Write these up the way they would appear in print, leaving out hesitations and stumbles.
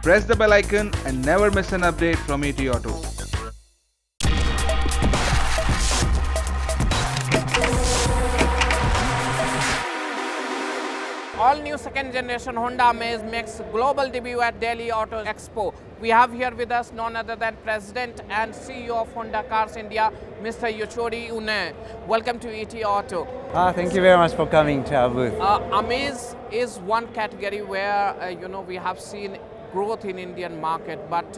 press the bell icon and never miss an update from ET Auto. All new second generation Honda Amaze makes global debut at Delhi Auto Expo. We have here with us none other than President and CEO of Honda Cars India, Mr. Yoichiro Uneo. Welcome to ET Auto. Thank you very much for coming to our booth. Amaze is one category where we have seen growth in Indian market, but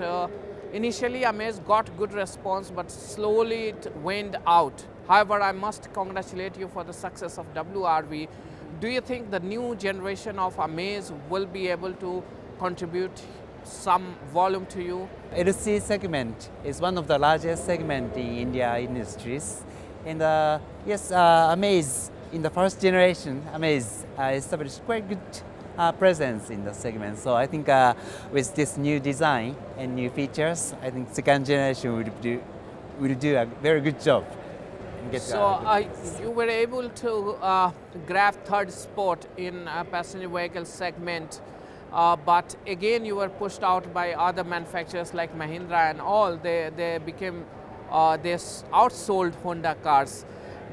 initially Amaze got good response, but slowly it waned out. However, I must congratulate you for the success of WRV. Do you think the new generation of Amaze will be able to contribute some volume to you? LC segment is one of the largest segment in India industries. And yes, Amaze, in the first generation, Amaze established quite good presence in the segment. So I think with this new design and new features, I think second generation will do a very good job. So you were able to grab third spot in passenger vehicle segment, but again you were pushed out by other manufacturers like Mahindra and all. They outsold Honda cars.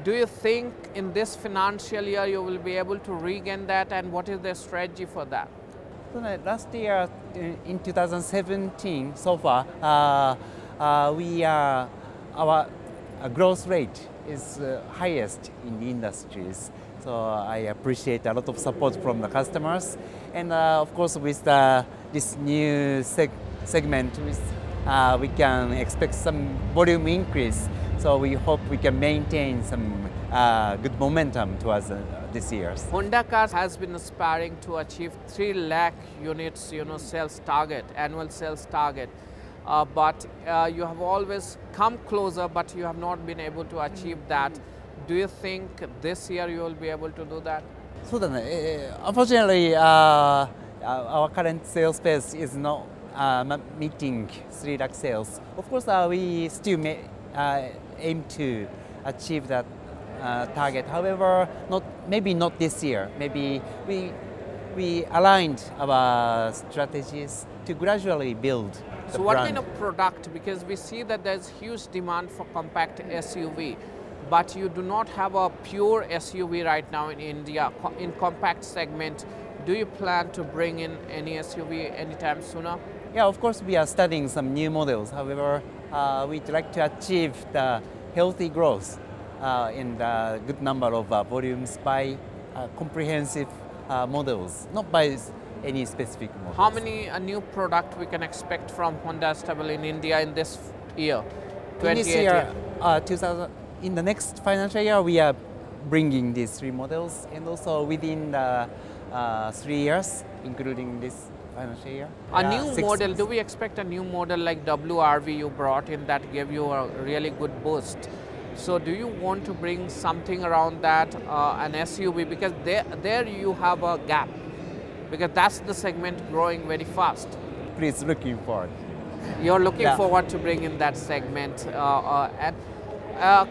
Do you think in this financial year you will be able to regain that, and what is the strategy for that? So last year in 2017, so far, our growth rate is highest in the industries. So I appreciate a lot of support from the customers. And of course with this new segment, we can expect some volume increase. So we hope we can maintain some good momentum towards this year. Honda Cars has been aspiring to achieve 3 lakh units sales target, annual sales target. But you have always come closer, but you have not been able to achieve that. Do you think this year you will be able to do that? So unfortunately, our current sales pace is not meeting 3 lakh sales. Of course, we still aim to achieve that target. However, maybe not this year. Maybe we aligned our strategies to gradually build. So what kind of product, because we see that there's huge demand for compact SUV, but you do not have a pure SUV right now in India, in compact segment. Do you plan to bring in any SUV anytime sooner? Yeah, of course we are studying some new models. However, we'd like to achieve the healthy growth in the good number of volumes by comprehensive models, not by any specific models. How many new product we can expect from Honda stable in India in this year, 2018? In this year, in the next financial year, we are bringing these 3 models, and also within the 3 years, including this financial year. A new model, do we expect a new model like WRV you brought in that gave you a really good boost? So do you want to bring something around that, an SUV, because there you have a gap, because that's the segment growing very fast. Please looking forward. You're looking forward to bring in that segment.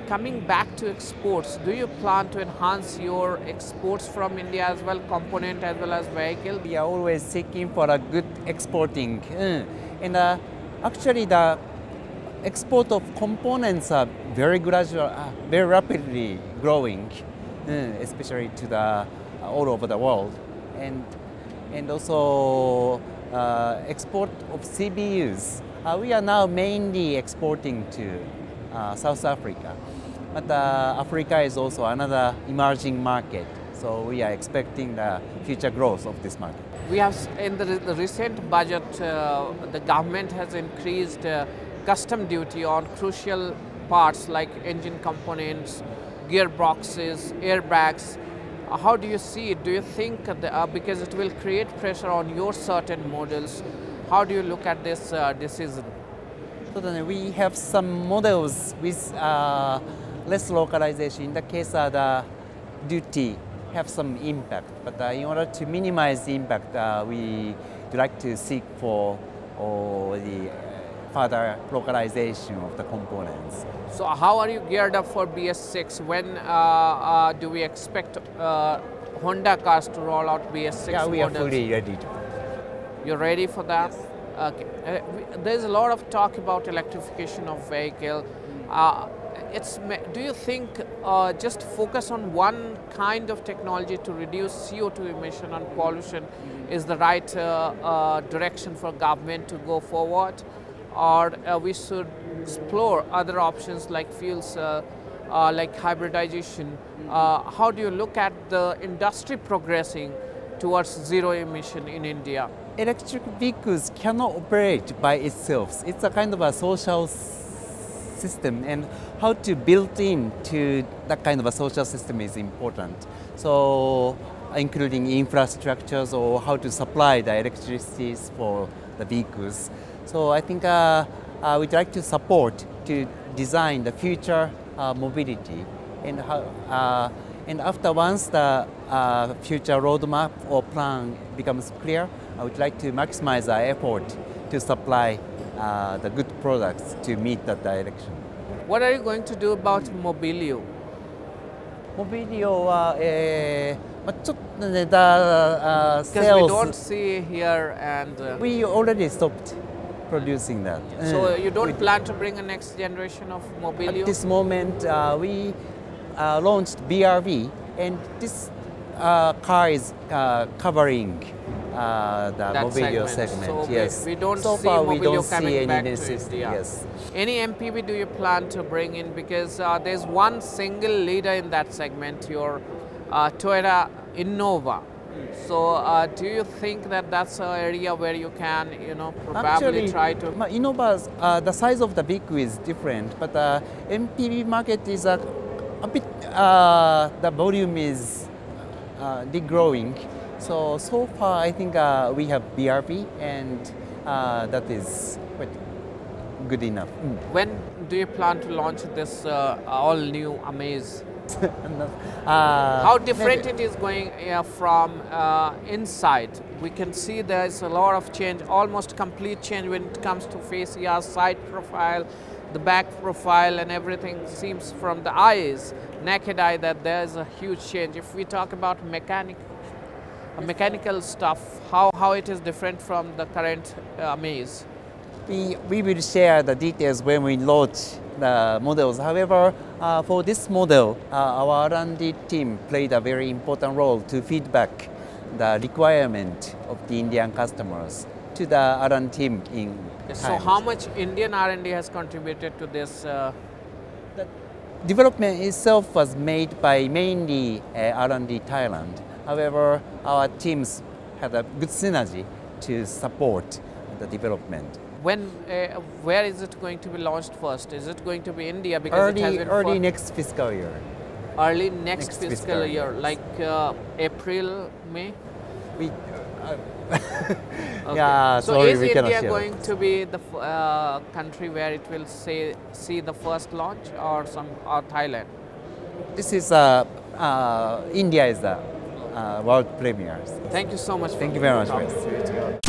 Coming back to exports, do you plan to enhance your exports from India as well, component as well as vehicle? We are always seeking for a good exporting. And actually the export of components are very gradual, very rapidly growing, especially to all over the world. And also export of CBUs. We are now mainly exporting to South Africa, but Africa is also another emerging market. So we are expecting the future growth of this market. We have in the recent budget, the government has increased custom duty on crucial parts like engine components, gearboxes, airbags. How do you see it? Do you think, because it will create pressure on your certain models, how do you look at this decision? So then we have some models with less localization. In the case the duty have some impact, but in order to minimize the impact, we would like to seek for the further localization of the components. So how are you geared up for BS6? When do we expect Honda cars to roll out BS6 Yeah, we models? are fully ready. You're ready for that? Yes. Okay. There's a lot of talk about electrification of vehicle. Do you think just focus on one kind of technology to reduce CO2 emission and pollution is the right direction for government to go forward, or we should explore other options like fuel cell, like hybridization? How do you look at the industry progressing towards zero emission in India? Electric vehicles cannot operate by itself. It's a kind of a social system, and how to build into that kind of a social system is important. So including infrastructures or how to supply the electricity for the vehicles. So I think we'd like to support to design the future mobility, and and after once the future roadmap or plan becomes clear, I would like to maximize our effort to supply the good products to meet that direction. What are you going to do about Mobilio? Mobilio ちょっとね、the Because we sales. don't see here and We already stopped producing that. so you don't plan to bring a next generation of Mobilio? At this moment, we launched BRV, and this car is covering the that Mobilio segment. segment. So Yes. we don't so see far, we Mobilio don't see coming any back to necessity. India. Yes. Any MPV do you plan to bring in? Because there's one single leader in that segment, your Toyota Innova. So do you think that that's an area where you can, probably Actually, try to? Innova's the size of the vehicle is different, but the MPV market is a bit. The volume is degrowing. So far, I think we have BRP, and that is quite good enough. When do you plan to launch this all-new Amaze? How different it is going from inside? We can see there's a lot of change, almost complete change when it comes to fascia, side profile, the back profile, and everything seems from the eyes, naked eye, that there's a huge change. If we talk about mechanical stuff, how it is different from the current Amaze? We will share the details when we launch the models. However, for this model, our R&D team played a very important role to feedback the requirement of the Indian customers to the R&D team in So Thailand. how much Indian R&D has contributed to this? The development itself was made by mainly R&D Thailand. However, our teams had a good synergy to support the development. Where is it going to be launched first? Is it going to be India? Because it has been Early next fiscal year. early next fiscal year, like April, May? We, Okay. Yeah, so sorry, is we cannot India share going to be the country where it will see the first launch, or Thailand? This is India is the world premiere. Thank you so much. Thank for you very much. talking to you.